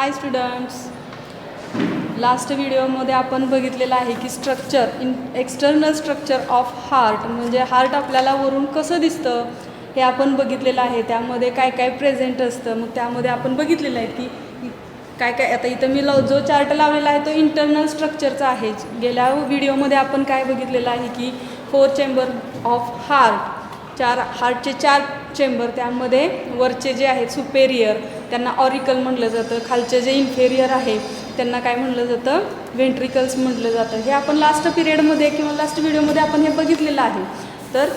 हाय students, last व्हिडिओमध्ये आपण बघितलेलं आहे की एक्सटर्नल स्ट्रक्चर ऑफ हार्ट, म्हणजे हार्ट आपल्याला वरून कसं दिसतं हे आपण बघितलेलं आहे. त्यामध्ये काय काय प्रेझेंट असतं, मग त्यामध्ये आपण बघितलेलं आहे की काय काय. आता इथं मी जो चार्ट लावलेला आहे तो इंटरनल स्ट्रक्चरचा आहे. गेल्या व्हिडिओमध्ये आपण काय बघितलेलं आहे की 4 चेंबर ऑफ हार्ट, हार्टचे 4 चेंबर. त्यामध्ये वरचे जे आहेत सुपेरियर त्यांना ऑरिकल म्हटलं जातं, खालचे जे इन्फेरियर आहे त्यांना काय म्हटलं जातं, वेंट्रिकल्स म्हटलं जातं. हे आपण लास्ट पिरियडमध्ये किंवा लास्ट व्हिडिओमध्ये आपण हे बघितलेलं आहे. तर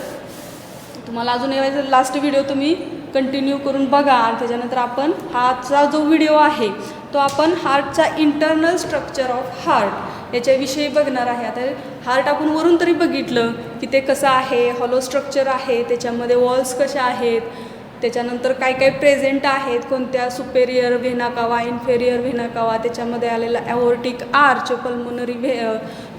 तुम्हाला अजून लास्ट व्हिडिओ तुम्ही कंटिन्यू करून बघा आणि त्याच्यानंतर आपण हाचा जो व्हिडिओ आहे तो आपण हार्टचा इंटरनल स्ट्रक्चर ऑफ हार्ट याच्याविषयी बघणार आहे. आता हार्ट आपण वरून तरी बघितलं की ते कसं आहे, हॉलो स्ट्रक्चर आहे, त्याच्यामध्ये वॉल्स कशा आहेत, त्याच्यानंतर काय काय प्रेझेंट आहेत, कोणत्या सुपेरियर व्हेना कावा, इन्फेरियर व्हेना कावा, त्याच्यामध्ये आलेला ॲओर्टिक आर्च,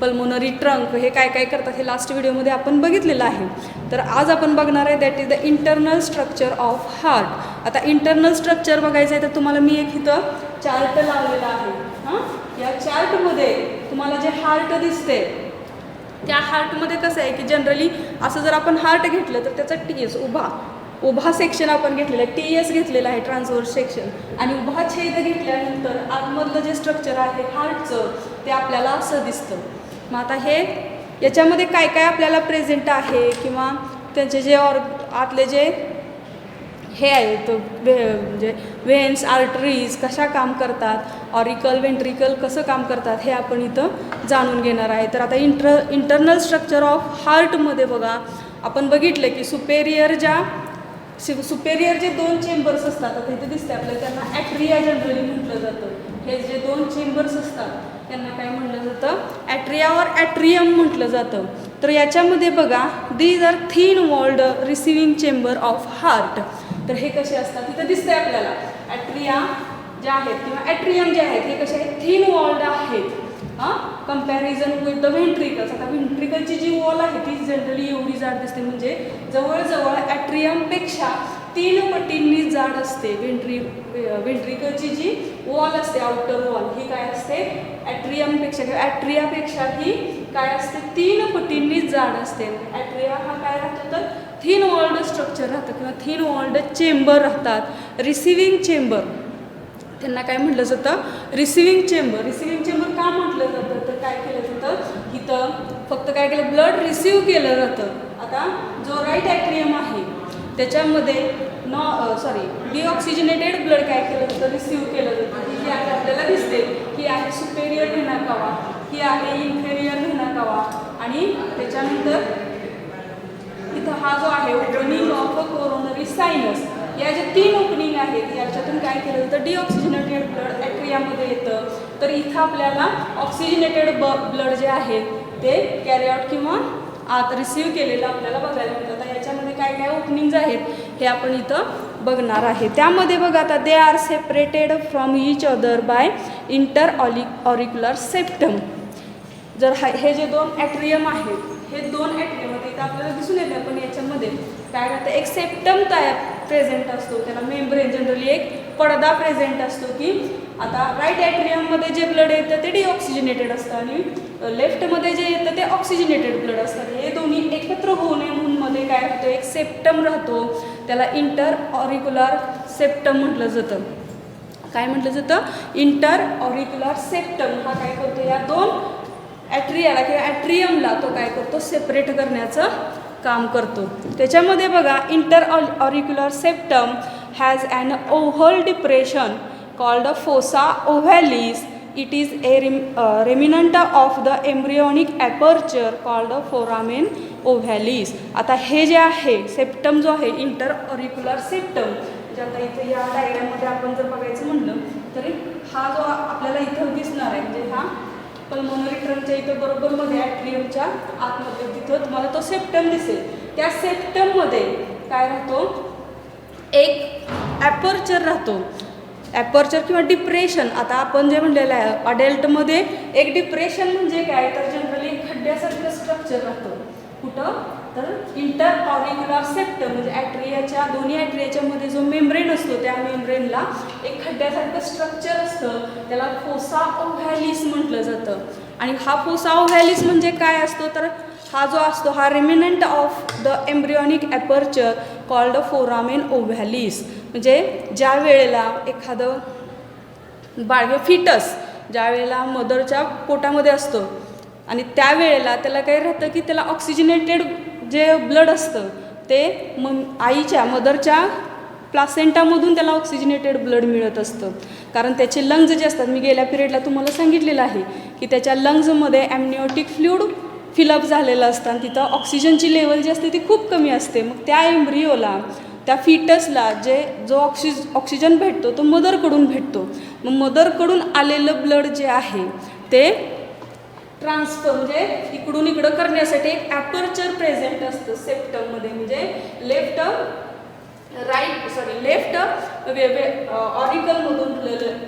पल्मोनरी ट्रंक, हे काय काय करतात हे लास्ट व्हिडिओमध्ये आपण बघितलेलं आहे. तर आज आपण बघणार आहे that is the internal structure of heart. आता इंटरनल स्ट्रक्चर बघायचं आहे तर तुम्हाला मी एक इथं चार्ट लावलेला आहे. या चार्टमध्ये तुम्हाला जे हार्ट दिसते त्या हार्टमध्ये कसं आहे की जनरली असं जर आपण हार्ट घेतलं तर त्याचा TS उभा सेक्शन आपण घेतलेला आहे, TS घेतलेला आहे ट्रान्सव्हर्स सेक्शन, आणि उभा छेद घेतल्यानंतर आतमधलं जे स्ट्रक्चर आहे हार्टचं ते आपल्याला असं दिसतं. मग आता हे याच्यामध्ये काय काय आपल्याला प्रेझेंट आहे किंवा त्यांचे जे आतले जे हे आहेत म्हणजे व्हेन्स, आर्टरीज कशा काम करतात, ऑरिकल, वेंट्रिकल कसं काम करतात हे आपण इथं जाणून घेणार आहे. तर आता इंटरनल स्ट्रक्चर ऑफ हार्टमध्ये बघा आपण बघितलं की सुपेरियर जे 2 चेंबर्स असतात, आता इथे दिसते आपल्याला, त्यांना ॲट्रिया जनरली म्हटलं जातं. हे जे 2 चेंबर्स असतात त्यांना काय म्हटलं जातं, ॲट्रिया और ॲट्रियम म्हटलं जातं. तर याच्यामध्ये बघा these are thin walled receiving chamber of heart. तर हे कसे असतात तिथं दिसतंय आपल्याला, ॲट्रिया जे आहेत किंवा ॲट्रियम जे आहेत हे कसे आहेत, थिन वॉल्ड आहेत कंपॅरिझन विथ द व्हेंट्रिकल्स. आता व्हेंट्रिकलची जी वॉल आहे ती जनरली एवढी जाड दिसते, म्हणजे जवळजवळ ॲट्रियमपेक्षा 3 पटींनी जाड असते. व्हेंट्रिकलची जी वॉल असते आउटर वॉल ही काय असते, ॲट्रियमपेक्षा किंवा ॲट्रियापेक्षा ही काय असते, 3 पटींनी जाड असते. ॲट्रिया हा काय राहतो तर थिन वॉल्ड स्ट्रक्चर राहतं किंवा थिन वॉल्ड चेंबर राहतात. रिसिविंग चेंबर त्यांना काय म्हटलं जातं, रिसिविंग चेंबर. रिसिविंग चेंबर का म्हटलं जातं तर काय केलं जातं, इथं फक्त काय केलं, ब्लड रिसिव्ह केलं जातं. आता जो राईट ॲट्रियम आहे त्याच्यामध्ये डिऑक्सिजनेटेड ब्लड काय केलं जातं, रिसिव्ह केलं जातं. ही आहे आपल्याला दिसते, ही आहे सुपेरियर व्हेना कावा, ही आहे इन्फेरियर व्हेना कावा, आणि त्याच्यानंतर इथं हा जो आहे opening of a coronary sinus, या जे 3 ओपनिंग आहेत याच्यातून काय केलं जातं, डिऑक्सिजनेटेड ब्लड ॲट्रियामध्ये येतं. तर इथं आपल्याला ऑक्सिजनेटेड ब्लड जे आहे ते कॅरी आउट किंवा आत रिसिव्ह केलेलं आपल्याला बघायला मिळतं. आता याच्यामध्ये काय काय ओपनिंग्ज आहेत हे आपण इथं बघणार आहे. त्यामध्ये बघा आता they are separated from each other by auricular septum. जर हे जे 2 ॲट्रियम आहेत हे 2 ॲट्रियम इथं आपल्याला दिसून येते, पण याच्यामध्ये काय राहतं, एक सेप्टम प्रेझेंट असतो, त्याला मेम्ब्रेन जनरली एक पडदा प्रेझेंट असतो. की आता राईट ॲट्रियममध्ये जे ब्लड येतं ते डिऑक्सिजनेटेड असतं आणि लेफ्टमध्ये जे येतं ते ऑक्सिजनेटेड ब्लड असतं. हे दोन्ही एकत्र होऊ नये म्हणून मध्ये काय राहतं, एक सेप्टम राहतो, त्याला इंटर ऑरिक्युलर सेप्टम म्हटलं जातं. काय म्हटलं जातं, इंटर ऑरिक्युलर सेप्टम. हा काय करतो, या 2 ॲट्रियाला किंवा ॲट्रियमला तो काय करतो, सेपरेट करण्याचं काम करतो. त्याच्यामध्ये बघा inter auricular septum has an oval depression called a fossa ovalis. It is a remnant of the embryonic aperture called a foramen ovalis. आता हे जे आहे सेप्टम जो आहे इंटर ऑरिक्युलर सेप्टम, जे आता इथे या डायग्राममध्ये आपण जर बघायचं म्हणलं तरी हा जो आपल्याला इथं दिसणार आहे, म्हणजे हा पल्मोनरी ट्रंकच्या इथं बरोबर मध्ये ॲट्रियमच्या आतमध्ये तिथं तुम्हाला तो सेप्टम दिसेल. त्या सेप्टममध्ये काय राहतो, एक ॲपर्चर राहतो. ॲपर्चर किंवा डिप्रेशन, आता आपण जे म्हणलेलं आहे अडल्टमध्ये एक डिप्रेशन म्हणजे काय तर जनरली खड्ड्यासारखं स्ट्रक्चर राहतं. कुठं, तर इंटर ऑरिक्युलर सेप्टम म्हणजे ॲट्रियाच्या दोन्ही ॲट्रियाच्या मध्ये जो मेम्ब्रेन असतो त्या मेम्ब्रेनला एक खड्ड्यासारखं स्ट्रक्चर असतं, त्याला फोसा ओव्हॅलिस म्हटलं जातं. आणि हा फोसा ओव्हॅलिस म्हणजे काय असतो, तर हा जो असतो हा remnant of the embryonic aperture called foramen ovalis. म्हणजे ज्या वेळेला एखादं बाळ फिटस ज्या वेळेला मदरच्या पोटामध्ये असतं आणि त्यावेळेला त्याला काय राहतं की त्याला ऑक्सिजनेटेड जे ब्लड असतं ते आईच्या मदरच्या प्लासेंटामधून त्याला ऑक्सिजनेटेड ब्लड मिळत असतं. कारण त्याचे लंग्ज जे असतात, मी गेल्या पिरियडला तुम्हाला सांगितलेलं आहे की त्याच्या लंग्जमध्ये ॲमनिओटिक फ्लुइड फिलअप झालेलं असतं आणि तिथं ऑक्सिजनची लेवल जी असते ती खूप कमी असते. मग त्या एम्ब्रिओला त्या फिटसला जो ऑक्सिजन भेटतो तो मदरकडून भेटतो. मग मदरकडून आलेलं ब्लड जे आहे ते ट्रान्सफर म्हणजे इकडून इकडं करण्यासाठी एक ॲपर्चर प्रेझेंट असतं सेप्टममध्ये. म्हणजे लेफ्ट ऑरिकलमधून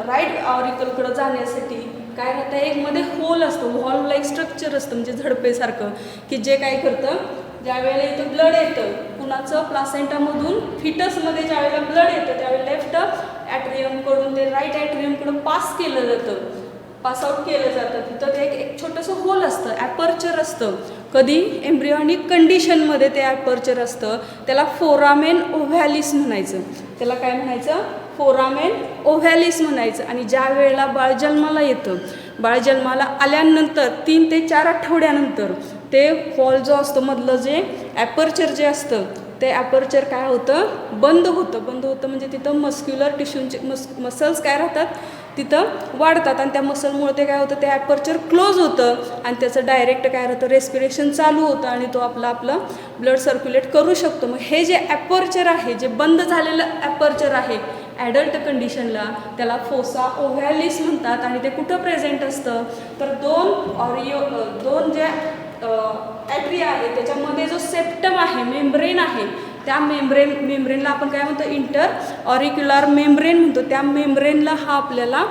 राईट ऑरिकलकडं जाण्यासाठी काय राहतं, एक मध्ये होल असतो, हॉल लाईक स्ट्रक्चर असतं म्हणजे झडपेसारखं, की जे काय करतं ज्या वेळेला इथं ब्लड येतं कुणाचं प्लासेंटामधून फिटसमध्ये ज्या वेळेला ब्लड येतं त्यावेळेला लेफ्ट ॲट्रियमकडून ते राईट ॲट्रियमकडून पास केलं जातं, पासआउट केलं जातं. तिथं ते एक छोटंसं होल असतं, ॲपर्चर असतं. कधी एम्ब्रियॉनिक कंडिशनमध्ये ते ॲपर्चर असतं, त्याला फोरामेन ओव्हॅलिस म्हणायचं. त्याला काय म्हणायचं, फोरामेन ओव्हॅलिस म्हणायचं. आणि ज्या वेळेला बाळ जन्माला येतं, बाळ जन्माला आल्यानंतर 3 ते 4 आठवड्यानंतर ते हॉल जो असतो मधलं जे ॲपर्चर जे असतं ते ॲपर्चर काय होतं, बंद होतं म्हणजे तिथं मस्क्युलर टिश्यूचे मसल्स काय राहतात तिथं वाढतात आणि त्या मसलमुळे ते काय होतं, ते ॲपर्चर क्लोज होतं आणि त्याचं डायरेक्ट काय होतं रेस्पिरेशन चालू होतं आणि तो आपलं ब्लड सर्क्युलेट करू शकतो. मग हे जे ॲपर्चर आहे, जे बंद झालेलं ॲपर्चर आहे ॲडल्ट कंडिशनला, त्याला फोसा ओव्हॅलिस म्हणतात. आणि ते कुठं प्रेझेंट असतं, तर दोन जे ॲट्रिया आहे त्याच्यामध्ये जो सेप्टम आहे, मेम्ब्रेन आहे, त्या मेम्ब्रेनला आपण काय म्हणतो, इंटर ऑरिक्युलर मेम्ब्रेन म्हणतो. त्या मेम्ब्रेनला हा आपल्याला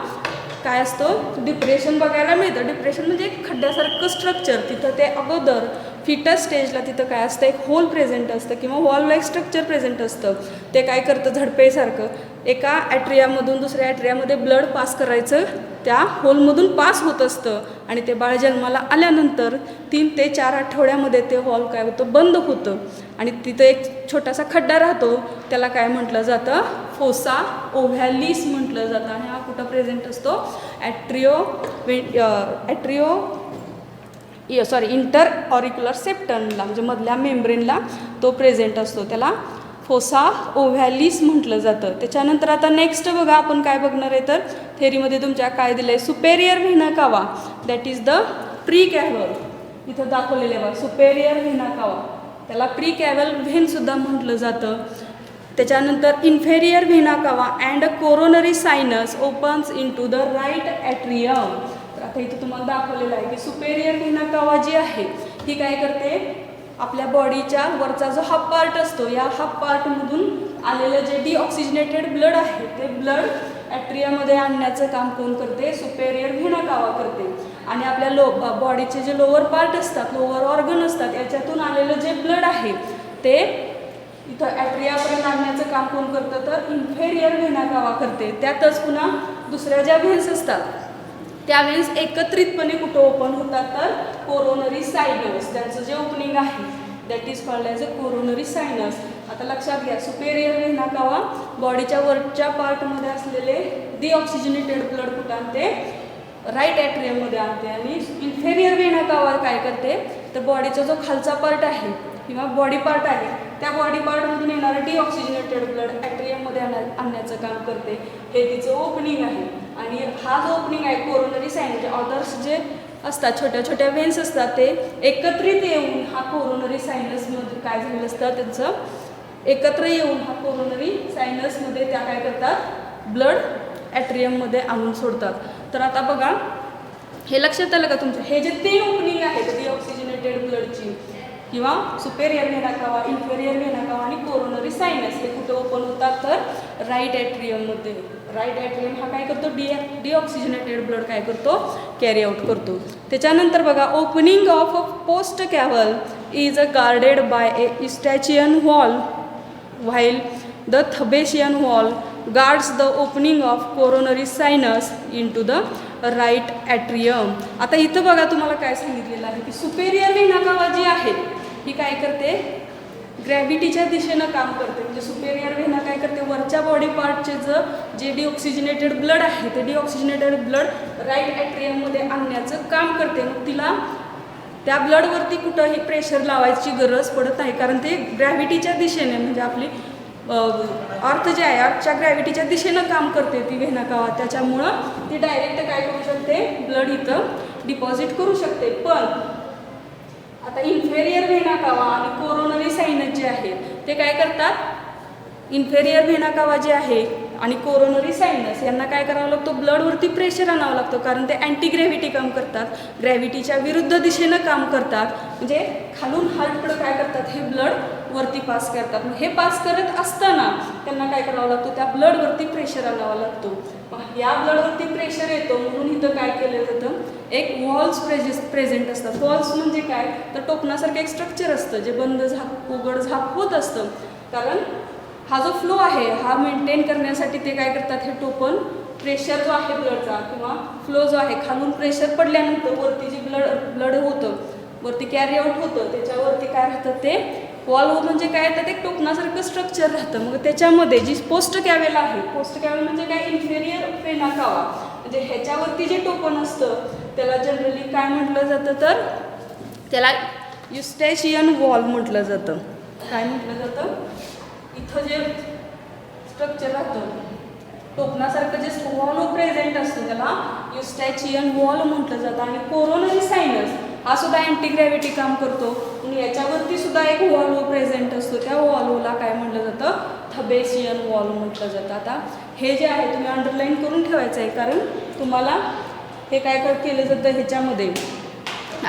काय असतं, डिप्रेशन बघायला मिळतं. डिप्रेशन म्हणजे एक खड्ड्यासारखं स्ट्रक्चर, तिथं ते अगोदर फिटस स्टेजला तिथं काय असतं, एक होल प्रेझेंट असतं किंवा वॉल लाईक स्ट्रक्चर प्रेझेंट असतं. ते काय करतं, झडपेसारखं एका ॲट्रियामधून दुसऱ्या ॲट्रियामध्ये ब्लड पास करायचं, त्या होलमधून पास होत असतं आणि ते बाळ जन्माला आल्यानंतर 3 ते 4 आठवड्यामध्ये ते हॉल काय होतं, बंद होतं आणि तिथं एक छोटासा खड्डा राहतो, त्याला काय म्हटलं जातं, फोसा ओव्हॅलिस म्हटलं जातं. आणि हा कुठं प्रेझेंट असतो, इंटर ऑरिक्युलर सेप्टमला म्हणजे मधल्या मेम्ब्रेनला तो प्रेझेंट असतो, त्याला फोसा ओव्हॅलिस म्हटलं जातं. त्याच्यानंतर आता नेक्स्ट बघा आपण काय बघणार आहे, तर थेरीमध्ये तुमच्या काय दिलं आहे, सुपेरियर व्हेना कावा that is the pre caval. इथं दाखवलेलं आहे बघा, सुपेरियर व्हेना कावा, त्याला प्री कॅव्हल व्हेनसुद्धा म्हटलं जातं. त्याच्यानंतर inferior vena cava and coronary sinus opens into the right atrium. तर आता इथं तुम्हाला दाखवलेलं आहे की सुपेरियर व्हेना कावा जी आहे ही काय करते, आपल्या बॉडीच्या वरचा जो हाफ पार्ट असतो, या हाफ पार्टमधून आलेलं जे डिऑक्सिजनेटेड ब्लड आहे ते ब्लड ॲट्रियामध्ये आणण्याचं काम कोण करते, सुपेरियर व्हेना कावा करते. आणि आपल्या बॉडीचे जे लोअर पार्ट असतात, लोअर ऑर्गन असतात, याच्यातून आलेलं जे ब्लड आहे ते इथं ॲट्रियापर्यंत आणण्याचं काम कोण करतं, तर इन्फेरियर व्हेना कावा करते. त्यातच पुन्हा दुसऱ्या ज्या व्हेन्स असतात त्या व्हेन्स एकत्रितपणे कुठं ओपन होतात, तर कोरोनरी सायनस, त्यांचं जे ओपनिंग आहे that is called as a coronary sinus. आता लक्षात घ्या, सुपेरियर व्हेना कावा बॉडीच्या वरच्या पार्टमध्ये असलेले डिऑक्सिजनेटेड ब्लड कुठं आणते, राईट ॲट्रियममध्ये आणते. आणि इन्फेरियर व्हेना कावा काय करते, तर बॉडीचा जो खालचा पार्ट आहे किंवा बॉडी पार्ट आहे त्या बॉडी पार्टमधून येणारं डिऑक्सिजनेटेड ब्लड ॲट्रियममध्ये आणण्याचं काम करते. हे तिचं ओपनिंग आहे. आणि हा जो ओपनिंग आहे कोरोनरी सायनस, म्हणजे अदर्स जे असतात छोट्या छोट्या व्हेन्स असतात ते एकत्रित येऊन हा कोरोनरी सायनसमध्ये काय झालेलं असतं, त्यांचं एकत्र येऊन हा कोरोनरी सायनसमध्ये त्या काय करतात, ब्लड ॲट्रियममध्ये आणून सोडतात. तर आता बघा, हे लक्षात आलं का तुमचं, हे जे 3 ओपनिंग आहेत डिऑक्सिजनेटेड ब्लडची किंवा सुपेरियर व्हेना कावा, इन्फेरियर व्हेना कावा आणि कोरोनरी सायनस, हे कुठे ओपन होतात, तर राईट ॲट्रियममध्ये. राईट ॲट्रियम हा काय करतो, डिऑक्सिजनेटेड ब्लड काय करतो, कॅरी आउट करतो. त्याच्यानंतर बघा, opening of a post caval is guarded by a eustachian wall, while the Thebesian wall guards the opening of coronary sinus into the right atrium. आता इथं बघा तुम्हाला काय सांगितलेलं आहे की सुपेरियर व्हेना कावा जी आहे ही काय करते, ग्रॅव्हिटीच्या दिशेनं काम करते. म्हणजे सुपेरियर व्हेना काय करते, वरच्या बॉडी पार्टचे जे डिऑक्सिजनेटेड ब्लड आहे ते डिऑक्सिजनेटेड ब्लड राईट ॲट्रियममध्ये आणण्याचं काम करते. मग तिला त्या ब्लडवरती कुठंही प्रेशर लावायची गरज पडत नाही, कारण ते ग्रॅव्हिटीच्या दिशेने म्हणजे आपली अर्थ जे आहे अर्थच्या ग्रॅव्हिटीच्या दिशेनं काम करते ती व्हेना कावा. त्याच्यामुळं ती डायरेक्ट काय करू शकते, ब्लड इथं डिपॉझिट करू शकते. पण आता इन्फेरियर व्हेना कावा आणि कोरोनरी सायनस जे आहे ते काय करतात, इन्फेरियर व्हेना कावा जे आहे आणि कोरोनरी सायनस यांना काय करावं लागतं, ब्लडवरती प्रेशर आणावं लागतं, कारण ते अँटी ग्रॅव्हिटी काम करतात, ग्रॅव्हिटीच्या विरुद्ध दिशेनं काम करतात. म्हणजे खालून हार्टकडं काय करतात, हे ब्लड वरती पास करतात. हे पास करत असताना त्यांना काय करावं लागतं, त्या ब्लडवरती प्रेशर आणावा लागतो. मग या ब्लडवरती प्रेशर येतो म्हणून इथं काय केलं जातं, एक वॉल्स प्रेझेंट असतात. वॉल्स म्हणजे काय तर टोपणासारखं एक स्ट्रक्चर असतं जे बंद झाक उघड झाक होत असतं. कारण हा जो फ्लो आहे हा मेंटेन करण्यासाठी ते काय करतात, हे टोपण प्रेशर जो आहे ब्लडचा किंवा फ्लो जो आहे खालून प्रेशर पडल्यानंतर वरती जे ब्लड होतं वरती कॅरी आउट होतं त्याच्यावरती काय राहतं, ते वॉल्व म्हणजे काय तर एक टोपणासारखं स्ट्रक्चर राहतं. मग त्याच्यामध्ये जी पोस्ट कॅवेल आहे, पोस्ट कॅवेल म्हणजे काय, इन्फेरियर व्हेना कावा, म्हणजे ह्याच्यावरती जे टोपण असतं त्याला जनरली काय म्हटलं जातं, तर त्याला युस्टॅचियन वॉल म्हटलं जातं. काय म्हटलं जातं, इथं जे स्ट्रक्चर राहतं टोपणासारखं जे वॉल प्रेझेंट असतं त्याला युस्टॅचियन वॉल म्हटलं जातं. आणि कोरोनरी सायनस हा सुद्धा अँटी ग्रॅव्हिटी काम करतो आणि याच्यावरती सुद्धा एक वॉल्व प्रेझेंट असतो, त्या वॉल्वला काय म्हटलं जातं, थबेशियन वॉल्व म्हटलं जातं. आता हे जे आहे तुम्ही अंडरलाईन करून ठेवायचं आहे, कारण तुम्हाला हे काय केलं जातं, ह्याच्यामध्ये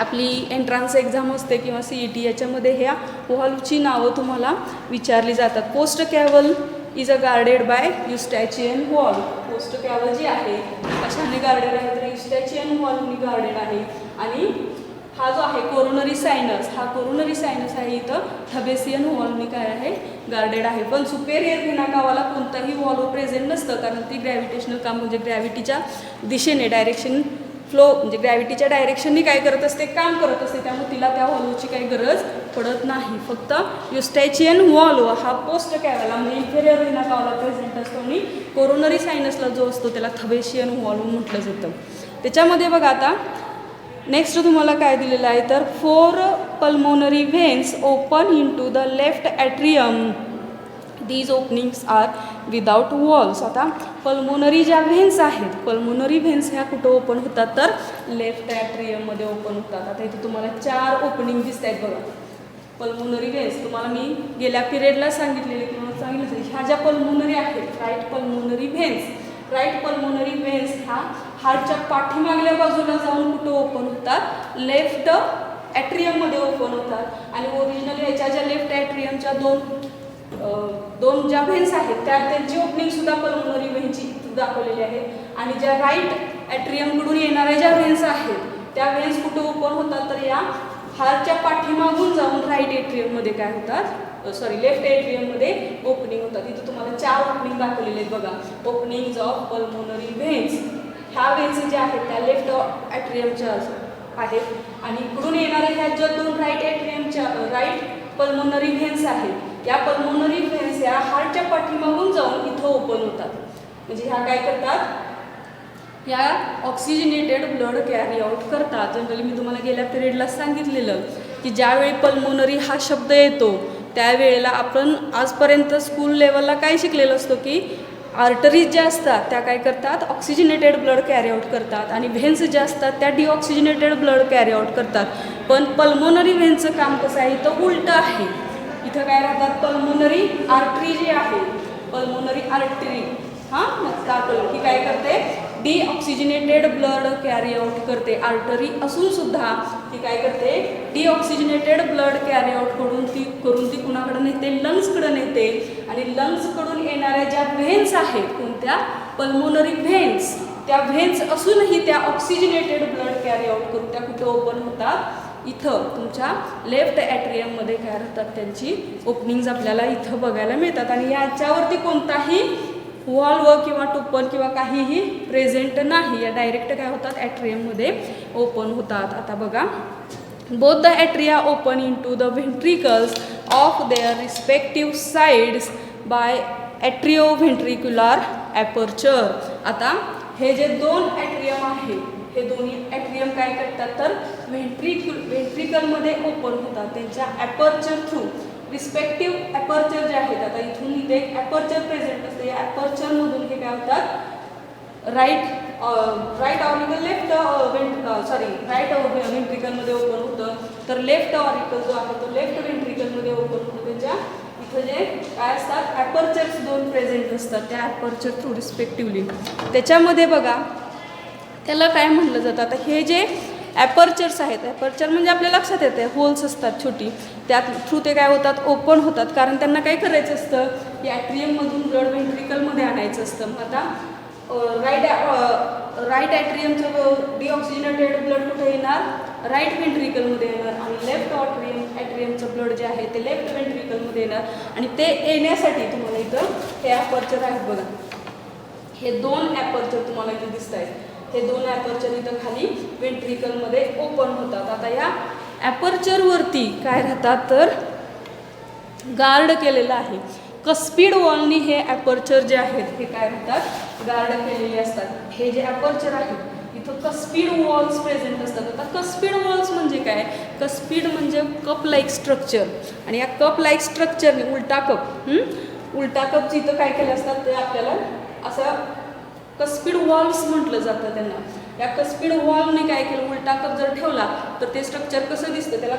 आपली एंट्रान्स एक्झाम असते किंवा CET याच्यामध्ये ह्या वॉल्वची नावं तुम्हाला विचारली जातात. Post caval is guarded by Eustachian valve. Post caval जी आहे कशाने गार्डेड आहे तर युस्टॅचियन वॉलनी गार्डेड आहे. आणि हा जो आहे कोरोनरी सायनस, हा कोरोनरी सायनस आहे इथं थबेसियन वॉलनी काय आहे, गार्डेड आहे. पण सुपेरियर व्हेना कावाला कोणताही वॉल्व प्रेझेंट नसतं, कारण ती ग्रॅव्हिटेशनल काम म्हणजे ग्रॅव्हिटीच्या दिशेने डायरेक्शन फ्लो म्हणजे ग्रॅव्हिटीच्या डायरेक्शननी काय करत असते, काम करत असते. त्यामुळे तिला त्या वॉल्वची काही गरज पडत नाही. फक्त युस्टॅचियन वॉल्व हा पोस्ट कॅव्हला म्हणजे इन्फेरियर व्हेना कावाला प्रेझेंट असतो आणि कोरोनरी सायनसला जो असतो त्याला थबेशियन वॉल्व म्हटलं जातं. त्याच्यामध्ये बघा आता नेक्स्ट तुम्हाला काय दिलेलं आहे तर 4 pulmonary veins open into the left atrium. These openings are without walls. आता पल्मोनरी ज्या व्हेन्स आहेत, पल्मोनरी व्हेन्स ह्या कुठं ओपन होतात तर लेफ्ट ॲट्रियममध्ये ओपन होतात. आता इथे तुम्हाला 4 ओपनिंग दिसत आहेत बघा. पल्मोनरी व्हेन्स तुम्हाला मी गेल्या पिरियडला सांगितलेले किंवा सांगितलं, ह्या ज्या पल्मोनरी आहेत राईट पल्मोनरी व्हेन्स, राईट पल्मोनरी व्हेन्स ह्या हार्टच्या पाठीमागल्या बाजूला जाऊन कुठं ओपन होतात, लेफ्ट ॲट्रियममध्ये ओपन होतात. आणि ओरिजिनल ह्याच्या ज्या लेफ्ट ॲट्रियमच्या दोन ज्या व्हेन्स आहेत त्या त्यांची ओपनिंग सुद्धा पल्मोनरी व्हेनची दाखवलेली आहे. आणि ज्या राईट ॲट्रियमकडून येणाऱ्या ज्या व्हेन्स आहेत त्या व्हेन्स कुठं ओपन होतात तर या हार्टच्या पाठीमागून जाऊन राईट ॲट्रियममध्ये काय होतात, लेफ्ट ॲट्रियममध्ये ओपनिंग होतात. इथं तुम्हाला 4 ओपनिंग दाखवलेले आहेत बघा. ओपनिंग्ज ऑफ पल्मोनरी व्हेन्स, ह्या व्हेन्स ज्या आहेत त्या लेफ्ट ॲट्रियमच्या आहेत. आणि इकडून येणाऱ्या ह्या ज्या 2 राईट ॲट्रियमच्या राईट पल्मोनरी व्हेन्स आहेत या पल्मोनरी व्हेन्स या हार्टच्या पाठीमागून जाऊन इथं ओपन होतात. म्हणजे ह्या काय करतात, ह्या ऑक्सिजनेटेड ब्लड कॅरी आउट करतात. जनरली मी तुम्हाला गेल्या पिरियडला सांगितलेलं की ज्यावेळी पल्मोनरी हा शब्द येतो त्यावेळेला आपण आजपर्यंत स्कूल लेवलला काय शिकलेलं असतो की आर्टरीज ज्या असतात त्या काय करतात, ऑक्सिजनेटेड ब्लड कॅरी आउट करतात आणि व्हेन्स ज्या असतात त्या डिऑक्सिजनेटेड ब्लड कॅरी आउट करतात. पण पल्मोनरी व्हेन्सचं काम कसं आहे, इथं उलटं आहे. इथं काय राहतात, पल्मोनरी आर्टरी जी आहे, पल्मोनरी आर्टरी दाखवलं की काय करते, डिऑक्सिजनेटेड ब्लड कॅरी आउट करते. आर्टरी असून सुद्धा ती काय करते, डिऑक्सिजनेटेड ब्लड कॅरी आउट करून ती कुणाकडे नेते, लंग्सकडे नेते. आणि लंग्सकडून येणाऱ्या ज्या व्हेन्स आहेत कोणत्या, पल्मोनरी व्हेन्स, त्या व्हेन्स असूनही त्या ऑक्सिजनेटेड ब्लड कॅरी आउट करून त्या कुठे ओपन होतात, इथं तुमच्या लेफ्ट ॲट्रियममध्ये काय राहतात त्यांची ओपनिंग्ज आपल्याला इथं बघायला मिळतात आणि याच्यावरती कोणताही वॉल्व किंवा टोपण किंवा काहीही प्रेझेंट नाही. या डायरेक्ट काय होतात ॲट्रियममध्ये ओपन होतात. आता बघा, both the atria open into the ventricles of their respective sides by atrioventricular aperture. आता हे जे दोन ॲट्रियम आहे हे दोन्ही ॲट्रियम काय करतात तर व्हेंट्रिकलमध्ये ओपन होतात त्यांच्या ॲपर्चर थ्रू. रिस्पेक्टिव्ह ॲपर्चर जे आहेत, आता इथून इथे एक ॲपर्चर प्रेझेंट असते, या ॲपर्चरमधून हे काय होतात राईट ऑरिकल लेफ्ट राईट व्हेंट्रिकलमध्ये ओपन होतं, तर लेफ्ट ऑरिकल जो आहे तो लेफ्ट व्हेंट्रिकलमध्ये ओपन होतो. त्याच्या इथं जे काय असतात ॲपर्चर्स दोन प्रेझेंट असतात त्या ॲपर्चर थ्रू रिस्पेक्टिव्हली. त्याच्यामध्ये बघा त्याला काय म्हणलं जातं, आता हे जे ॲपर्चर्स आहेत, ॲपर्चर म्हणजे आपल्या लक्षात येते होल्स असतात छोटी, त्यात थ्रू ते काय होतात ओपन होतात, कारण त्यांना काय करायचं असतं की ॲट्रियममधून ब्लड व्हेंट्रिकलमध्ये आणायचं असतं. मग आता राईट ॲट्रियमचं डिऑक्सिजनेटेड ब्लड कुठे येणार, राईट व्हेंट्रिकलमध्ये येणार आणि लेफ्ट ॲट्रियमचं ब्लड जे आहे ते लेफ्ट व्हेंट्रिकलमध्ये येणार. आणि ते येण्यासाठी तुम्हाला इथं हे ॲपर्चर आहेत बघा, हे दोन ॲपर्चर तुम्हाला इथे दिसत आहेत, हे दोन ॲपर्चर इथं खाली व्हेंट्रिकलमध्ये ओपन होतात. आता या ॲपर्चरवरती काय राहतात तर गार्ड केलेलं आहे. कस्पिड वॉलनी हे ॲपर्चर जे आहेत हे काय राहतात गार्ड केलेले असतात. हे जे ॲपर्चर आहेत इथं कस्पिड वॉल्स प्रेझेंट असतात. आता कस्पिड वॉल्स म्हणजे काय, कस्पिड म्हणजे कप लाईक स्ट्रक्चर आणि या कप लाईक स्ट्रक्चरने उलटा कपची इथं काय केलं असतात ते आपल्याला असं कस्पिड वॉल्स म्हटलं जातं त्यांना. या कस्पिड वॉलने काय केलं, उलटा कप जर ठेवला तर ते स्ट्रक्चर कसं दिसतं त्याला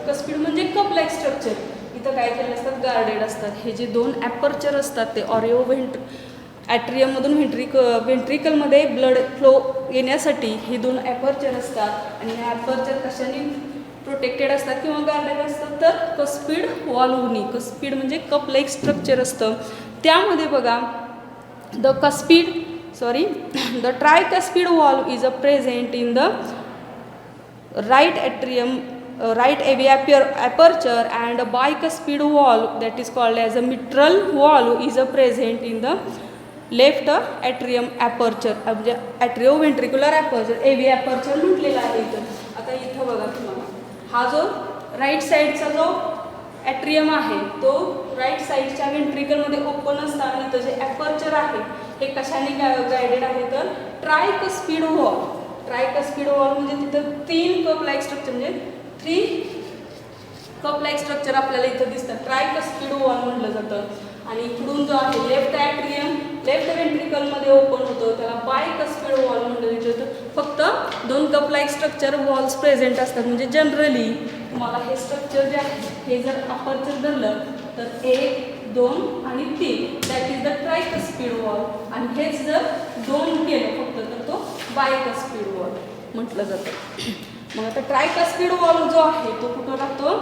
कस्पिड म्हणजे कप लाईक स्ट्रक्चर. इथं काय केलं असतात गार्डेड असतात. हे जे दोन ॲपर्चर असतात ते ॲट्रियममधून व्हेंट्रिकलमध्ये ब्लड फ्लो येण्यासाठी हे दोन ॲपर्चर असतात आणि हे ॲपर्चर कशाने प्रोटेक्टेड असतात किंवा गार्डेड असतात तर कस्पिड वॉल्वनी. कस्पिड म्हणजे कप लाईक स्ट्रक्चर असतं. त्यामध्ये बघा the tricuspid valve is present in the right atrium, right AV aperture, and bicuspid valve that is called as a mitral valve is present in the left atrium aperture, म्हणजे atrioventricular aperture, AV aperture म्हटलेला आहे इथं. आता इथं बघा तुम्हाला हा जो right साईडचा जो ॲट्रियम आहे तो राईट साईडच्या व्हेंट्रिकलमध्ये ओपन असताना इथं जे ॲपर्चर आहे हे कशाने गायडेड आहे तर ट्रायकस्पिड वॉल म्हणजे तिथं तीन कप लाईक स्ट्रक्चर म्हणजे 3 कप लाईक स्ट्रक्चर आपल्याला इथं दिसतं. ट्रायकस्पिड वॉल म्हटलं जातं. आणि इकडून जो आहे लेफ्ट ॲट्रियम लेफ्ट व्हेंट्रिकलमध्ये ओपन होतं त्याला बायकस्पिड वॉल म्हटलं जातं. फक्त 2 cup like structure walls present असतात. म्हणजे जनरली तुम्हाला हे स्ट्रक्चर जे आहे हे जर अपर्चर धरलं तर 1, 2 आणि 3 दॅट इज द ट्रायकस्पिड वॉल आणि हेच जर 2 केलं फक्त तर तो बायकस्पिड वॉल म्हटलं जातं. मग आता ट्रायकस्पिड वॉल जो आहे तो कुठं राहतो,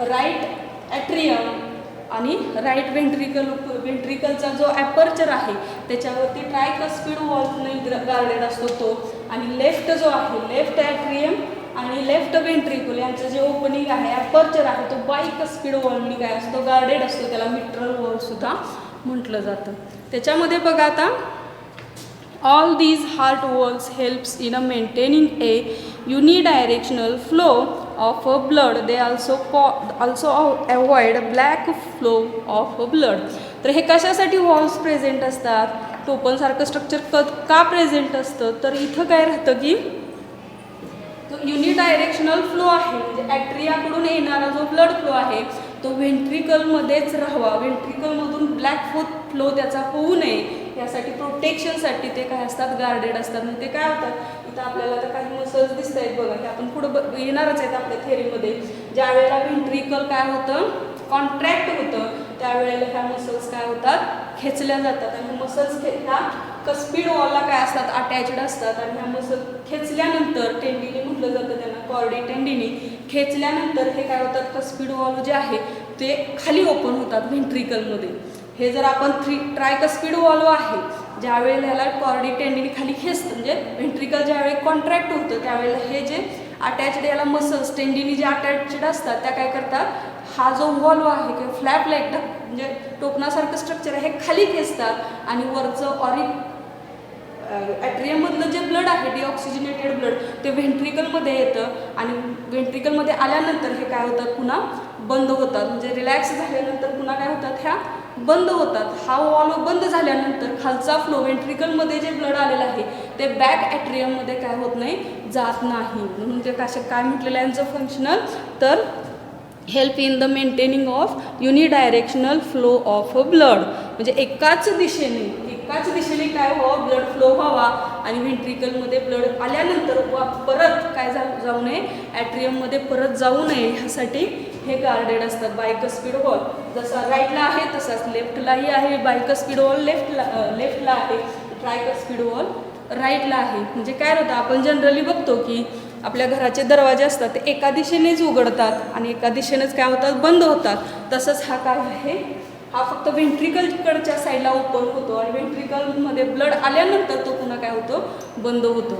राईट ॲट्रियम आणि राईट व्हेंट्रिकलचा जो ॲपर्चर आहे त्याच्यावरती ट्रायकस्पिड वॉलने गार्डेड असतो तो. आणि लेफ्ट जो आहे लेफ्ट ॲट्रियम आणि लेफ्ट व्हेंट्रिकल यांचं जे ओपनिंग आहे ॲपर्चर आहे तो बायकस्पिड वॉलनी काय असतो गार्डेड असतो. त्याला मिट्रल वॉलसुद्धा म्हटलं जातं. त्याच्यामध्ये बघा आता all these heart walls helps in maintaining a unidirectional flow of blood. They also avoid black flow of blood. तर हे कशासाठी वॉल्स प्रेझेंट असतात, टोपणसारखं स्ट्रक्चर का प्रेझेंट असतं तर इथं काय राहतं की तो युनिडायरेक्शनल फ्लो आहे म्हणजे ॲट्रियाकडून येणारा जो ब्लड फ्लो आहे तो व्हेंट्रिकलमध्येच राहावा, व्हेंट्रिकलमधून ब्लॅक फ्लो त्याचा होऊ नये यासाठी प्रोटेक्शनसाठी ते काय असतात गार्डेड असतात. म्हणजे ते काय होतात इथं आपल्याला तर काही मसल्स दिसत आहेत बघा की आपण पुढं येणारच आहेत आपल्या थेरीमध्ये. ज्या वेळेला व्हेंट्रिकल काय होतं कॉन्ट्रॅक्ट होतं त्यावेळेला ह्या मसल्स काय होतात खेचल्या जातात आणि मसल्स ह्या कस्पिड वॉलला काय असतात अटॅच्ड असतात आणि ह्या मसल खेचल्यानंतर टेंडिनी म्हटलं जातं त्यांना कॉर्डी टेंडिनी खेचल्यानंतर हे काय होतात कस्पिड वॉल जे आहे ते खाली ओपन होतात व्हेंट्रिकलमध्ये. हे जर आपण ट्रायकस्पिड वॉल्व आहे, ज्यावेळेला ह्याला कॉर्डिक टेंडिनी खाली खेचतं, म्हणजे व्हेंट्रिकल ज्यावेळी कॉन्ट्रॅक्ट होतं त्यावेळेला हे जे अटॅच्ड याला मसल्स टेंडिनी जे अटॅच्ड असतात त्या काय करतात, हा जो वॉल्व आहे किंवा फ्लॅप लाईक म्हणजे टोपणासारखं स्ट्रक्चर आहे हे खाली खेचतात आणि वरचं ॲट्रियममधलं जे ब्लड आहे डिऑक्सिजनेटेड ब्लड ते व्हेंट्रिकलमध्ये येतं आणि व्हेंट्रिकलमध्ये आल्यानंतर हे काय होतात, पुन्हा बंद होतात. म्हणजे रिलॅक्स झाल्यानंतर पुन्हा काय होतात, ह्या बंद होतात. हा वॉल्व बंद झाल्यानंतर खालचा फ्लो व्हेंट्रिकलमध्ये जे ब्लड आलेलं आहे ते बॅक ॲट्रियममध्ये काय होत नाही, जात नाही. म्हणून ते काय म्हटलेलं आहे यांचं फंक्शनल, तर help in the maintaining of unidirectional flow of blood. म्हणजे एकाच दिशेने काय व्हावं, ब्लड फ्लो व्हावा आणि व्हेंट्रिकलमध्ये ब्लड आल्यानंतर परत काय जाऊ नये, ॲट्रियममध्ये परत जाऊ नये, ह्यासाठी हे गार्डेड असतात. बायकस्पिड वॉल जसा राईटला आहे तसाच लेफ्टलाही आहे. बायकस्पिड वॉल लेफ्टला आहे, ट्रायकस्पिड वॉल राईटला आहे. म्हणजे काय होतं, आपण जनरली बघतो की आपल्या घराचे दरवाजे असतात ते एका दिशेनेच उघडतात आणि एका दिशेनेच काय होतात, बंद होतात. तसंच हा काय आहे, हा फक्त व्हेंट्रिकलकडच्या साईडला ओपन होतो आणि व्हेंट्रिकलमध्ये ब्लड आल्यानंतर तो पुन्हा काय होतो, बंद होतो.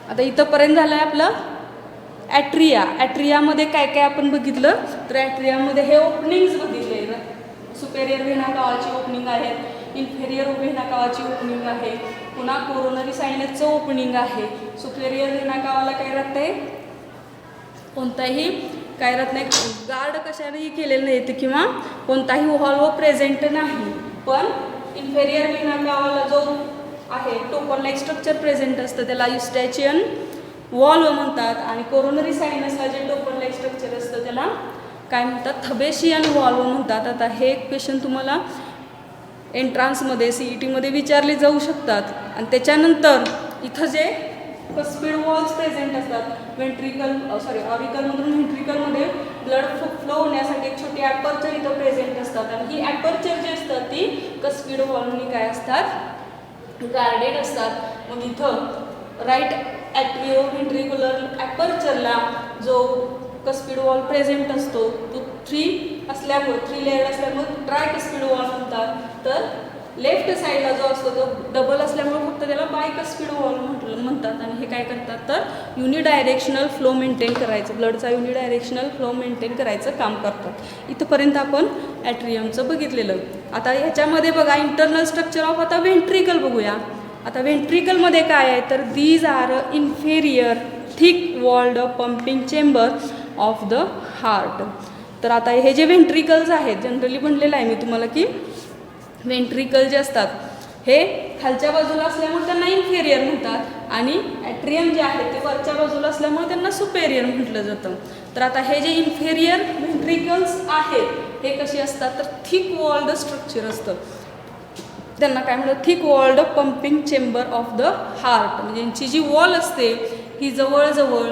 आता इथंपर्यंत झालं आहे आपलं ॲट्रियामध्ये काय काय आपण बघितलं, तर ॲट्रियामध्ये हे ओपनिंग्स बघितले. सुपेरियर व्हेना कावाची ओपनिंग आहे, इन्फेरियर व्हेना कावाची ओपनिंग आहे, पुन्हा कोरोनरी सायनसचं ओपनिंग आहे. सुपेरियर व्हेना कावाला काय राहतंय, कोणताही काय राहत नाही, गार्ड कशानेही केलेलं नाही किंवा कोणताही व्हॉल्व प्रेझेंट नाही. पण इन्फेरियर व्हेना कावाला जो आहे टोपन लाईक स्ट्रक्चर प्रेझेंट असतं त्याला युस्टॅचियन वॉल्व म्हणतात आणि कोरोनरी सायनसला जे टोपन लाईक स्ट्रक्चर असतं त्याला काय म्हणतात, थबेशियन वॉल्व म्हणतात. आता हे क्वेश्चन तुम्हाला एंट्रान्समध्ये CETमध्ये विचारले जाऊ शकतात. आणि त्याच्यानंतर इथं जे कस्पिड वॉल्स प्रेझेंट असतात, ऑरिकलमधून व्हेंट्रिकलमध्ये ब्लड फ्लो होण्यासाठी एक छोटी ॲपर्चर इथं प्रेझेंट असतात आणि ही ॲपर्चर जी असतात ती कस्पिड वॉलनी काय असतात, गार्डेड असतात. मग इथं राईट ॲट्रिओ व्हेंट्रिक्युलर ॲपर्चरला जो कस्पिड वॉल प्रेझेंट असतो तो 3 लेअर्ड असल्यामुळे ट्रायकस्पिड वॉल म्हणतात. तर लेफ्ट साईडला जो असतो तो डबल असल्यामुळे फक्त त्याला बायकस्पिड वॉल म्हणतात. आणि हे काय करतात, तर युनिडायरेक्शनल फ्लो मेंटेन करायचं, ब्लडचा युनिडायरेक्शनल फ्लो मेंटेन करायचं काम करतात. इथंपर्यंत आपण ॲट्रियमचं बघितलेलं. आता ह्याच्यामध्ये बघा इंटरनल स्ट्रक्चर ऑफ आता व्हेंट्रिकल बघूया. आता व्हेंट्रिकलमध्ये काय आहे, तर these are inferior thick walled pumping chamber of the heart. तर आता हे जे व्हेंट्रिकल्स आहेत, जनरली म्हणलेलं आहे मी तुम्हाला की व्हेंट्रिकल जे असतात हे खालच्या बाजूला असल्यामुळे त्यांना इन्फेरियर म्हणतात आणि ॲट्रियम जे आहे ते वरच्या बाजूला असल्यामुळे त्यांना सुपेरियर म्हटलं जातं. तर आता हे जे इन्फेरियर व्हेंट्रिकल्स आहेत हे कसे असतात, तर थिक वॉल्ड स्ट्रक्चर असतं. त्यांना काय म्हणतात, thick walled pumping chamber of the heart. म्हणजे यांची जी वॉल असते ही जवळजवळ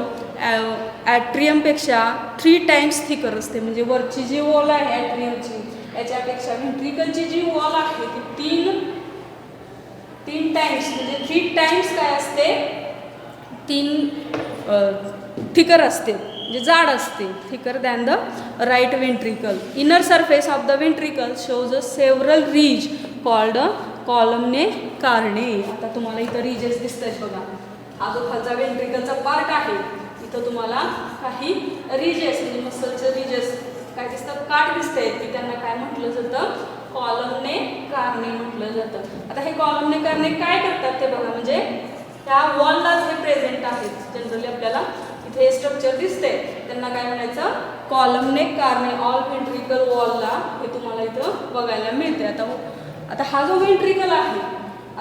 ॲट्रियमपेक्षा 3 टाइम्स थिकर असते. म्हणजे वरची जी वॉल आहे ॲट्रियमची याच्यापेक्षा व्हेंट्रिकलची जी वॉल आहे ती 3 टाइम्स म्हणजे 3 टाइम्स काय असते, 3 थिकर असते, म्हणजे जाड असते, thicker than the right ventricle. Inner surface of the ventricle shows a several ridges called columnae carneae. आता तुम्हाला इथं रीजेस दिसत आहेत बघा. हा जो खालचा व्हेंट्रिकलचा पार्ट आहे इथं तुम्हाला काही रीजेस म्हणजे मसलचे रीजेस काय दिसतात, काठ दिसत आहेत की त्यांना काय म्हटलं जातं, कॉलमने कार्ने म्हटलं जातं. आता हे कॉलमने कार्ने काय करतात ते बघा. म्हणजे त्या वॉलला जे प्रेझेंट आहेत जनरली आपल्याला इथे हे स्ट्रक्चर दिसते त्यांना काय म्हणायचं, कॉलमने कार्ने. ऑल व्हेंट्रिकल वॉलला हे तुम्हाला इथं बघायला मिळते. आता हा जो व्हेंट्रिकल आहे,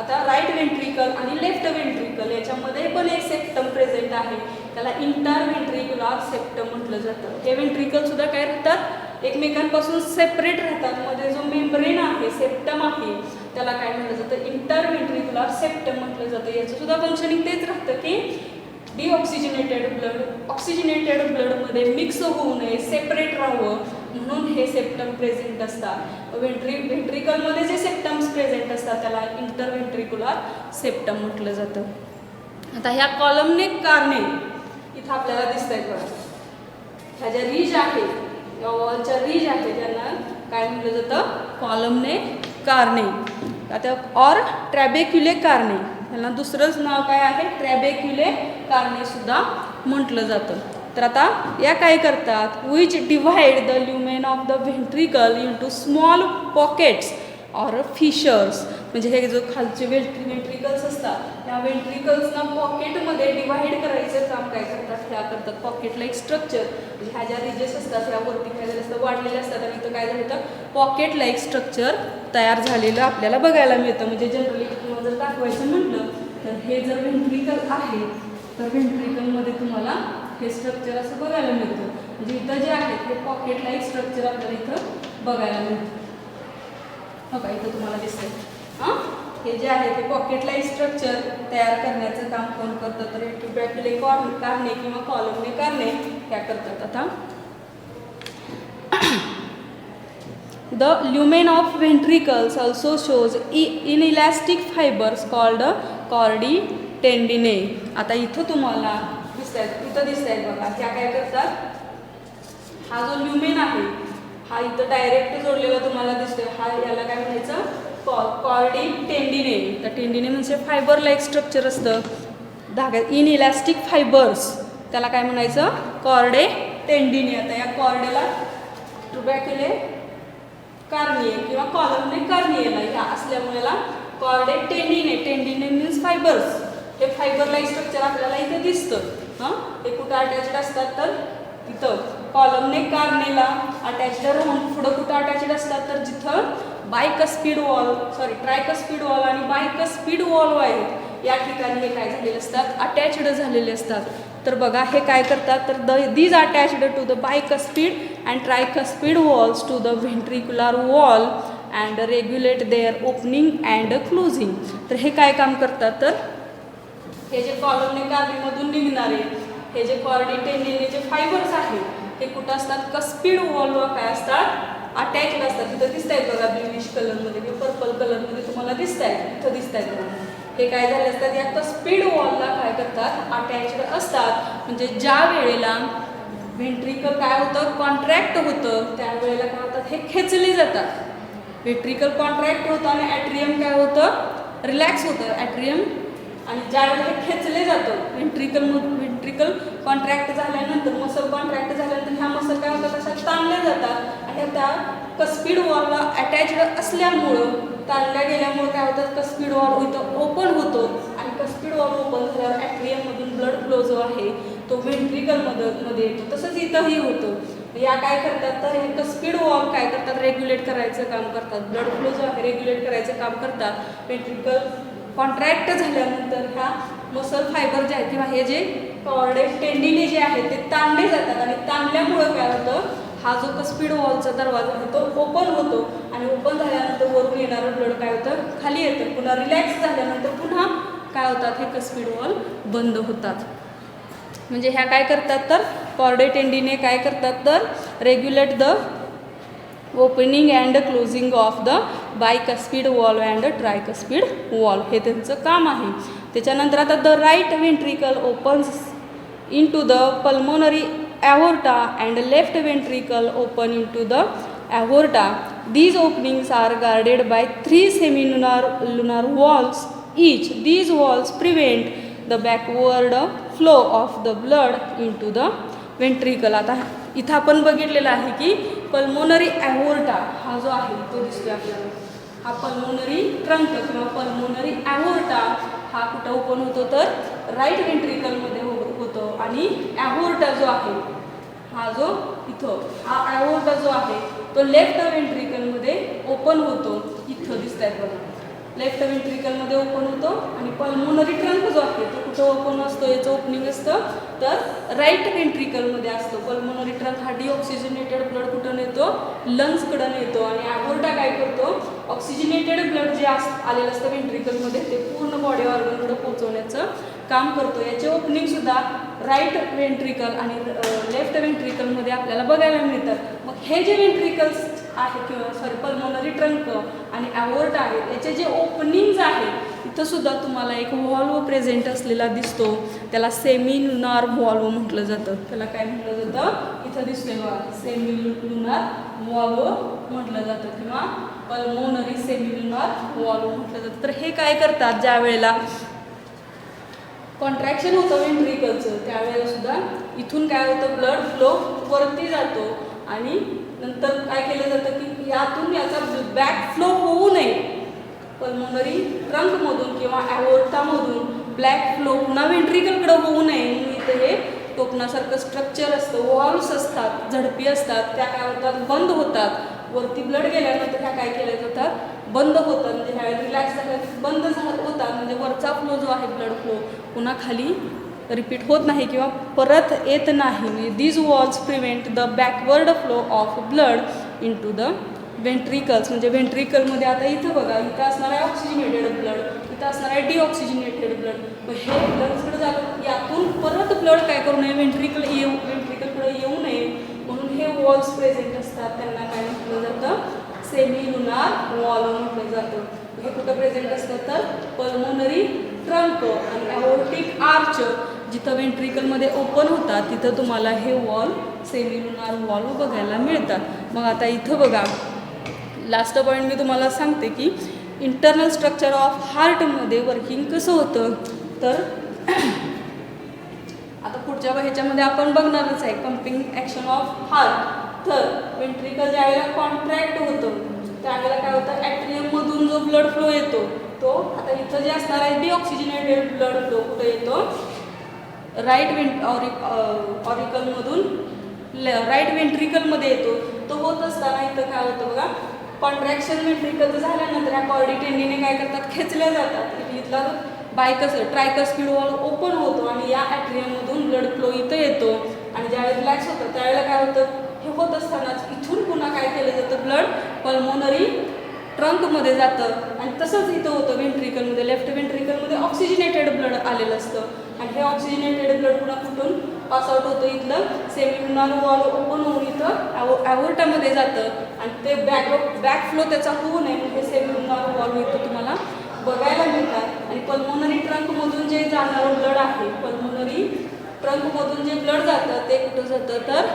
आता राईट व्हेंट्रिकल आणि लेफ्ट व्हेंट्रिकल याच्यामध्ये पण एक सेप्टम प्रेझेंट आहे, त्याला इंटर व्हेंट्रिक्युलर सेप्टम म्हटलं जातं. हे व्हेंट्रिकल सुद्धा काय राहतात, एकमेकांपासून सेपरेट राहतात. मध्ये जो मेम्ब्रेन आहे, सेप्टम आहे, त्याला काय म्हटलं जातं, इंटर व्हेंट्रिक्युलर सेप्टम म्हटलं जातं. याचं सुद्धा फंक्शनिंग तेच राहतं की डिऑक्सिजनेटेड ब्लड ऑक्सिजनेटेड ब्लडमध्ये मिक्स होऊ नये, सेपरेट राहावं म्हणून हे सेप्टम प्रेझेंट असतात. व्हेंट्रिकलमध्ये जे सेप्टम्स प्रेझेंट असतात त्याला इंटर व्हेंट्रिक्युलर सेप्टम म्हटलं जातं. आता ह्या कॉलमने कार्ने इथं आपल्याला दिसत आहेत बघा. ह्या ज्या रीज आहेत, या वॉलच्या रीज आहेत त्यांना काय म्हटलं जातं? कॉलमने कारने. आता ऑर ट्रॅबेक्युले कारने, ह्याला दुसरंच नाव काय आहे? ट्रॅबेक्युले कारने सुद्धा म्हटलं जातं. तर आता या काय करतात? Which divide the lumen of the ventricle into small pockets or fissures. म्हणजे हे जो खालचे वेंट्रिकल्स असतात त्या वेंट्रिकल्सना पॉकेटमध्ये डिवाइड करायचं काम काय करतात? ह्या करतात. पॉकेट लाईक स्ट्रक्चर, म्हणजे ह्या ज्या रिजेस असतात ह्यावरती काय झालं असतं? वाढलेले असतात आणि इथं काय झालं होतं? पॉकेट लाईक स्ट्रक्चर तयार झालेलं आपल्याला बघायला मिळतं. म्हणजे जनरली तुम्हाला जर दाखवायचं म्हटलं तर हे जर वेंट्रिकल आहे तर वेंट्रिकलमध्ये तुम्हाला हे स्ट्रक्चर असं बघायला मिळतं. म्हणजे इथं जे आहे ते पॉकेट लाईक स्ट्रक्चर आपल्याला इथं बघायला मिळतं. हो का, इथं तुम्हाला दिसतंय. हे जे आहे ते पॉकेट लाईक स्ट्रक्चर तयार करण्याचं काम कोण करतं? तर ट्रॅबेक्युले कारने किंवा कॉलमने कारने त्या करतात. आता the lumen of ventricles also shows inelastic fibres called chordae tendineae. आता इथं तुम्हाला दिसत आहेत, इथं दिसत आहेत बघा. त्या काय करतात? हा जो ल्युमेन आहे हा इथं डायरेक्ट जोडलेला तुम्हाला दिसतोय. हा याला काय म्हणायचं? कॉर्डी टेंडिने. तर टेंडिने म्हणजे फायबर लाईक स्ट्रक्चर असतं धाग्यात, इनइलॅस्टिक फायबर्स, त्याला काय म्हणायचं? कॉर्डे टेंडिने. आता या कॉर्डेला ट्रॅबेक्युले कारनिये किंवा कॉलमने कारनियेला ह्या असल्यामुळे याला कॉर्डे टेंडिने. टेंडिने मीन्स फायबर्स. हे फायबर लाईक स्ट्रक्चर आपल्याला इथं दिसतं. हे कुठं अटॅच्ड असतात? तर इथं कॉलमने कारनेला अटॅच्ड राहून पुढं कुठं अटॅच्ड असतात? तर जिथं ट्रायकस्पिड वॉल आणि बायकस्पिड वॉल आहेत या ठिकाणी हे काय झालेले असतात? अटॅच्ड झालेले असतात. तर बघा हे काय करतात? तर these attached to the bicuspid and tricuspid valves to the ventricular wall and regulate their opening and closing. तर हे काय काम करतात? तर हे जे कॉलमने कारनेमधून निघणारे हे जे कॉर्डी टेंडिने जे फायबर्स आहेत हे कुठं असतात? कस्पिड वॉलवर काय असतात? अटॅच्ड असतात. तिथं दिसत आहेत बघा ब्ल्यूइश कलरमध्ये किंवा पर्पल कलरमध्ये तुम्हाला दिसत आहेत, इथं दिसत आहेत बघा. हे काय झाले असतात? या कस्पिड वॉलला काय करतात? अटॅच्ड असतात. म्हणजे ज्या वेळेला व्हेंट्रिकल काय होतं? कॉन्ट्रॅक्ट होतं त्यावेळेला काय होतात? हे खेचले जातात. व्हेंट्रिकल कॉन्ट्रॅक्ट होतं आणि ॲट्रियम काय होतं? रिलॅक्स होतं ॲट्रियम. आणि ज्यावेळेला हे खेचले जातं व्हेंट्रिकल कॉन्ट्रॅक्ट झाल्यानंतर, मसल कॉन्ट्रॅक्ट झाल्यानंतर ह्या मसल काय होतात? अशा ताणल्या जातात आणि त्या कस्पिड वॉलला अटॅच्ड असल्यामुळं ताणल्या गेल्यामुळे काय होतं? कस्पिड वॉल इथं ओपन होतो आणि कस्पिड वॉल ओपन झाल्यावर ॲट्रियममधून ब्लड फ्लो जो आहे तो व्हेंट्रिकलमध्ये येतो. तसंच इथंही होतं. या काय करतात? तर हे कस्पिड वॉल काय करतात? रेग्युलेट करायचं काम करतात. ब्लड फ्लो जो आहे रेग्युलेट करायचं काम करतात. व्हेंट्रिकल कॉन्ट्रॅक्ट झाल्यानंतर ह्या मसल फायबर जे आहेत किंवा हे जे कॉर्डे टेंडिने जे आहेत ते ताणले जातात आणि ताणल्यामुळं काय होतं? हा जो कस्पिड वॉलचा दरवाजा आहे तो ओपन होतो आणि ओपन झाल्यानंतर वरून येणारं ब्लड काय होतं? खाली येतं. पुन्हा रिलॅक्स झाल्यानंतर पुन्हा काय होतात? हे कस्पिड वॉल बंद होतात. म्हणजे ह्या काय करतात? तर कॉर्डे टेंडिने काय करतात? तर regulate the opening and closing of the bicuspid valve and tricuspid valve हे त्यांचं काम आहे. त्याच्यानंतर आता the right ventricle opens into the pulmonary aorta and left ventricle open into the aorta. These openings are guarded by 3 semilunar valves each. These walls prevent the backward flow of the blood into the ventricle. आता इथं आपण बघितलेलं आहे की pulmonary ॲव्होर्टा हा जो आहे तो दिसतोय आपल्याला. हा पल्मोनरी ट्रंक किंवा पल्मोनरी ॲव्होर्टा हा कुठं ओपन होतो? तर राईट व्हेंट्रिकलमध्ये होतो. आणि ॲव्होर्टा जो आहे हा जो इथं हा ॲव्होर्टा जो आहे तो लेफ्ट व्हेंट्रिकलमध्ये ओपन होतो. इथं दिसत आहेत बघा. लेफ्ट व्हेंट्रिकलमध्ये ओपन होतो आणि पल्मोनरी ट्रंक जो आहे तो कुठं ओपन असतो? याचं ओपनिंग असतं तर राईट व्हेंट्रिकलमध्ये असतो. पल्मोनरी ट्रंक हा डिऑक्सिजनेटेड ब्लड कुठं नेतो? लंग्सकडं नेतो. आणि ॲव्होर्टा काय करतो? ऑक्सिजनेटेड ब्लड जे आलेलं असतं व्हेंट्रिकलमध्ये ते पूर्ण बॉडी ऑर्गनकडं पोहोचवण्याचं काम करतो. याचे ओपनिंगसुद्धा राईट व्हेंट्रिकल आणि लेफ्ट व्हेंट्रिकलमध्ये आपल्याला बघायला मिळतात. मग हे जे व्हेंट्रिकल्स आहे किंवा पल्मोनरी ट्रंक आणि ॲव्होर्टा आहे याचे जे ओपनिंग्ज आहेत इथं सुद्धा तुम्हाला एक व्हॉल्व प्रेझेंट असलेला दिसतो. त्याला सेमिलुनार व्हॉल्व म्हटलं जातं. त्याला काय म्हटलं जातं? इथं दिसतोय बघा, सेमिल्युनार व्हॉल्व्ह म्हटलं जातं किंवा पल्मोनरी सेमिल्युनार व्हॉल्व्ह म्हटलं जातं. तर हे काय करतात, ज्या वेळेला कॉन्ट्रॅक्शन होतं वेंट्रिकलचं त्यावेळेला सुद्धा इथून काय होतं, ब्लड फ्लो वरती जातो आणि नंतर काय केलं जातं की यातून याचा बॅक फ्लो होऊ नये, पल्मोनरी ट्रंकमधून किंवा ॲओर्टामधून ब्लॅक फ्लो पुन्हा वेंट्रिकलकडे होऊ नये म्हणून इथं हे टोपणासारखं स्ट्रक्चर असतं, वॉल्व्स असतात, झडपी असतात, त्या काय होतात, बंद होतात. वरती ब्लड गेल्यानंतर ह्या काय केल्या जातात, बंद होतात. म्हणजे ह्या रिलॅक्स झाल्या बंद होतात, म्हणजे वरचा फ्लो जो आहे ब्लड फ्लो पुन्हा खाली रिपीट होत नाही किंवा परत येत नाही. म्हणजे these walls prevent the backward flow of blood into the ventricles. म्हणजे वेंट्रिकलमध्ये आता इथं बघा, इथं असणार आहे ऑक्सिजनेटेड ब्लड, इथं असणार आहे डिऑक्सिजनेटेड ब्लड. मग हे लंग्सकडे जातं, यातून परत ब्लड काय करू नये, वेंट्रिकलकडे येऊ नये म्हणून हे वॉल्स प्रेझेंट असतात. त्यांना काय म्हटलं जातं, सेमिल्युनार वॉल्व म्हटलं जातं. हे कुठं प्रेझेंट असतात तर पल्मोनरी ट्रंक आणि ॲओर्टिक आर्च जिथं वेंट्रिकलमध्ये ओपन होतात तिथं तुम्हाला हे वॉल सेमिल्युनार वॉल्व बघायला मिळतात. मग आता इथं बघा, लास्ट पॉईंट मी तुम्हाला सांगते की इंटरनल स्ट्रक्चर ऑफ हार्टमध्ये वर्किंग कसं होतं. तर आता पुढच्या ह्याच्यामध्ये आपण बघणारच आहे पंपिंग ॲक्शन ऑफ हार्ट. तर वेंट्रिकल ज्यावेळेला कॉन्ट्रॅक्ट होतं त्यावेळेला काय होतं, ॲट्रियममधून जो ब्लड फ्लो येतो तो आता इथं जे असणार आहे डिऑक्सिजनेटेड ब्लड फ्लो कुठे येतो, राईट ऑरिकलमधून राईट वेंट्रिकलमध्ये येतो. तो होत असताना इथं काय होतं बघा, कॉन्ट्रॅक्शन वेंट्रिकल झाल्यानंतर या कॉर्डी टेंडीने काय करतात, खेचल्या जातात. इथला ट्रायकस्पिड वॉल ओपन होतो आणि या ॲट्रियममधून ब्लड फ्लो इथं येतो आणि ज्यावेळेस रिलॅक्स होतं त्यावेळेला काय होतं, हे होत असतानाच इथून पुन्हा काय केलं जातं, ब्लड पल्मोनरी ट्रंकमध्ये जातं आणि तसंच इथं होतं वेंट्रिकलमध्ये. लेफ्ट वेंट्रिकलमध्ये ऑक्सिजनेटेड ब्लड आलेलं असतं आणि हे ऑक्सिजनेटेड ब्लड पुन्हा कुठून पासआउट होतं, इथलं सेमिल्युनार वॉल्व ओपन होऊन इथं ॲओर्टामध्ये जातं आणि ते बॅक फ्लो त्याचा होऊ नये म्हणून हे सेमिल्युनार वॉल्व इथं तुम्हाला बघायला मिळतात. आणि पल्मोनरी ट्रंकमधून जे जाणारं ब्लड आहे, पल्मोनरी ट्रंकमधून जे ब्लड जातं ते कुठं जातं तर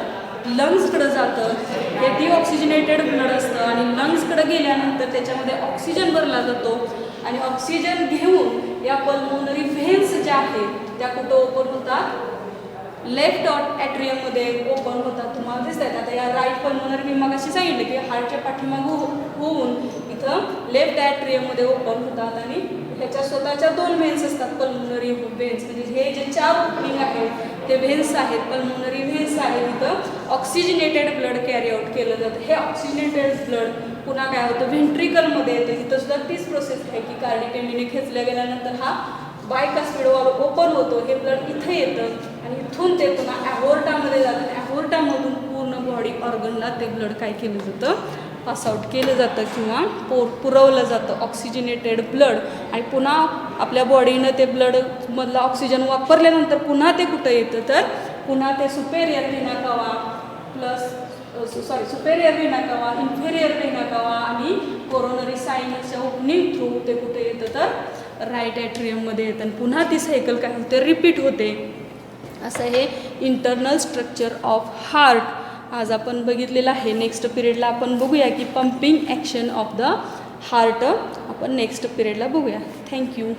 लंग्सकडं जातं. हे डिऑक्सिजनेटेड ब्लड असतं आणि लंग्सकडे गेल्यानंतर त्याच्यामध्ये ऑक्सिजन भरला जातो आणि ऑक्सिजन घेऊन या पल्मोनरी व्हेन्स ज्या आहेत त्या कुठं ओपन होतात, लेफ्ट ॲट्रियममध्ये ओपन होतात. तुम्हाला दिसत आहेत आता या राईट पल्मोनरी, मी मग अशी सांगितलं की हार्टच्या पाठीमागं होऊन इथं लेफ्ट ॲट्रियममध्ये ओपन होतात आणि ह्याच्या स्वतःच्या दोन व्हेन्स असतात, पल्मोनरी व्हेन्स. म्हणजे हे जे 4 ओपनिंग आहेत ते व्हेन्स आहेत, पल्मोनरी व्हेन्स आहेत. इथं ऑक्सिजनेटेड ब्लड कॅरी आउट केलं जातं. हे ऑक्सिजनेटेड ब्लड पुन्हा काय होतं, व्हेंट्रिकलमध्ये येतं. इथं सुद्धा तीच प्रोसेस आहे की कार्डिक टेंडीने खेचल्या गेल्यानंतर हा बायकास्पिड वॉल्व ओपन होतो, हे ब्लड इथं येतं आणि इथून ते पुन्हा ॲओर्टामध्ये जातं. ॲओर्टामधून पूर्ण बॉडी ऑर्गनला ते ब्लड काय केलं जातं, पासआउट केलं जातं किंवा पुरवलं जातं ऑक्सिजनेटेड ब्लड. आणि पुन्हा आपल्या बॉडीनं ते ब्लडमधलं ऑक्सिजन वापरल्यानंतर पुन्हा ते कुठं येतं तर पुन्हा ते सुपेरियर व्हेना कावा सुपेरियर व्हेना कावा, इन्फेरियर व्हेना कावा आणि कोरोनरी सायनसच्या ओपनिंग थ्रू ते कुठे येतं तर राईट ॲट्रियममध्ये येतं आणि पुन्हा ती सायकल काय होते, रिपीट होते. असं हे इंटरनल स्ट्रक्चर ऑफ हार्ट आज आपण बघितलेलं आहे. नेक्स्ट पिरियडला आपण बघूया की pumping action of the heart आपण नेक्स्ट पिरियडला बघूया. थँक्यू.